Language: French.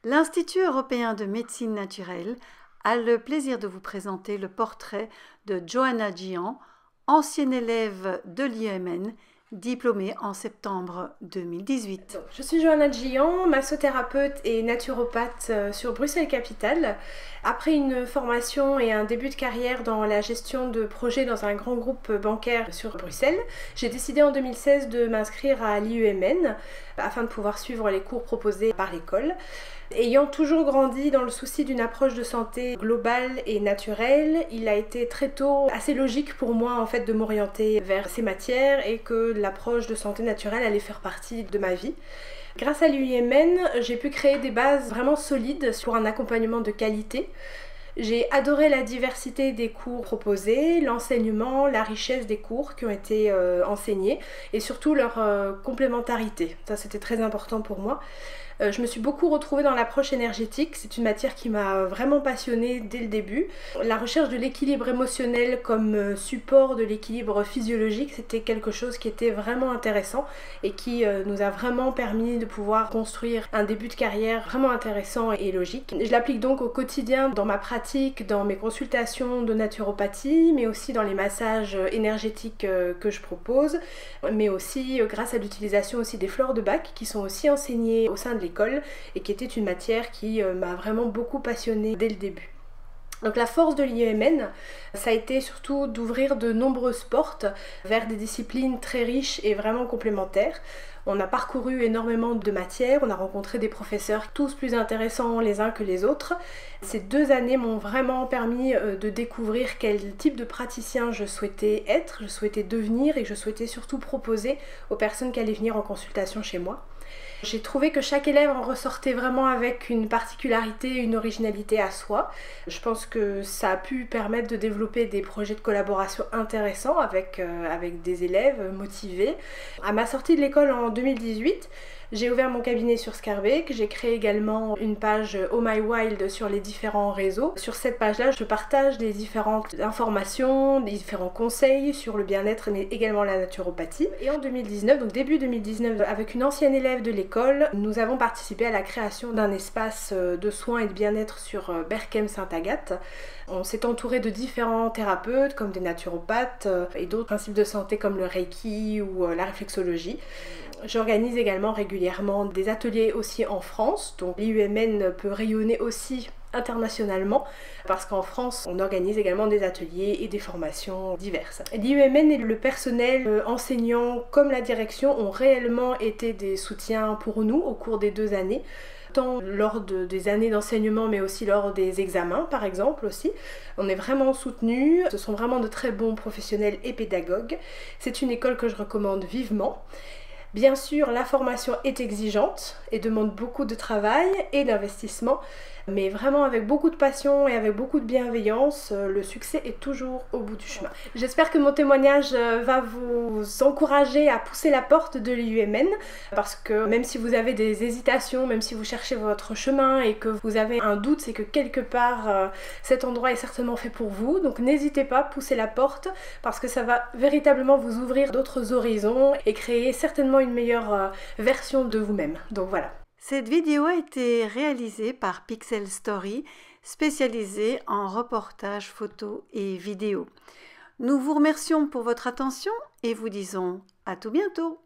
L'Institut européen de médecine naturelle a le plaisir de vous présenter le portrait de Johanna Jian, ancienne élève de l'IEMN, diplômée en septembre 2018. Je suis Johanna Jian, massothérapeute et naturopathe sur Bruxelles-Capitale. Après une formation et un début de carrière dans la gestion de projets dans un grand groupe bancaire sur Bruxelles, j'ai décidé en 2016 de m'inscrire à l'IEMN afin de pouvoir suivre les cours proposés par l'école. Ayant toujours grandi dans le souci d'une approche de santé globale et naturelle, il a été très tôt assez logique pour moi en fait de m'orienter vers ces matières et que l'approche de santé naturelle allait faire partie de ma vie. Grâce à l'IEMN, j'ai pu créer des bases vraiment solides pour un accompagnement de qualité. J'ai adoré la diversité des cours proposés, l'enseignement, la richesse des cours qui ont été enseignés et surtout leur complémentarité. Ça, c'était très important pour moi. Je me suis beaucoup retrouvée dans l'approche énergétique, c'est une matière qui m'a vraiment passionnée dès le début. La recherche de l'équilibre émotionnel comme support de l'équilibre physiologique, c'était quelque chose qui était vraiment intéressant et qui nous a vraiment permis de pouvoir construire un début de carrière vraiment intéressant et logique. Je l'applique donc au quotidien dans ma pratique, dans mes consultations de naturopathie, mais aussi dans les massages énergétiques que je propose, mais aussi grâce à l'utilisation aussi des fleurs de Bach qui sont aussi enseignées au sein de l'école et qui était une matière qui m'a vraiment beaucoup passionnée dès le début. Donc la force de l'IEMN, ça a été surtout d'ouvrir de nombreuses portes vers des disciplines très riches et vraiment complémentaires. On a parcouru énormément de matières, on a rencontré des professeurs tous plus intéressants les uns que les autres. Ces 2 années m'ont vraiment permis de découvrir quel type de praticien je souhaitais être, je souhaitais devenir et je souhaitais surtout proposer aux personnes qui allaient venir en consultation chez moi. J'ai trouvé que chaque élève en ressortait vraiment avec une particularité, une originalité à soi. Je pense que ça a pu permettre de développer des projets de collaboration intéressants avec des élèves motivés. À ma sortie de l'école en 2018, j'ai ouvert mon cabinet sur Scarbeck, j'ai créé également une page Oh My Wild sur les différents réseaux. Sur cette page-là, je partage des différentes informations, des différents conseils sur le bien-être mais également la naturopathie. Et en 2019, donc début 2019, avec une ancienne élève de l'école, nous avons participé à la création d'un espace de soins et de bien-être sur Berchem-Sainte-Agathe. On s'est entouré de différents thérapeutes comme des naturopathes et d'autres principes de santé comme le Reiki ou la réflexologie. J'organise également régulièrement des ateliers aussi en France, donc l'IEMN peut rayonner aussi internationalement parce qu'en France on organise également des ateliers et des formations diverses. L'IEMN et le personnel enseignant comme la direction ont réellement été des soutiens pour nous au cours des 2 années, tant lors des années d'enseignement mais aussi lors des examens par exemple aussi. On est vraiment soutenus, ce sont vraiment de très bons professionnels et pédagogues. C'est une école que je recommande vivement. Bien sûr, la formation est exigeante et demande beaucoup de travail et d'investissement, mais vraiment avec beaucoup de passion et avec beaucoup de bienveillance, le succès est toujours au bout du chemin. J'espère que mon témoignage va vous encourager à pousser la porte de l'IEMN, parce que même si vous avez des hésitations, même si vous cherchez votre chemin et que vous avez un doute, c'est que quelque part cet endroit est certainement fait pour vous. Donc n'hésitez pas, poussez la porte, parce que ça va véritablement vous ouvrir d'autres horizons et créer certainement une meilleure version de vous-même. Donc voilà. Cette vidéo a été réalisée par Pixel Story, spécialisée en reportages photos et vidéos. Nous vous remercions pour votre attention et vous disons à tout bientôt.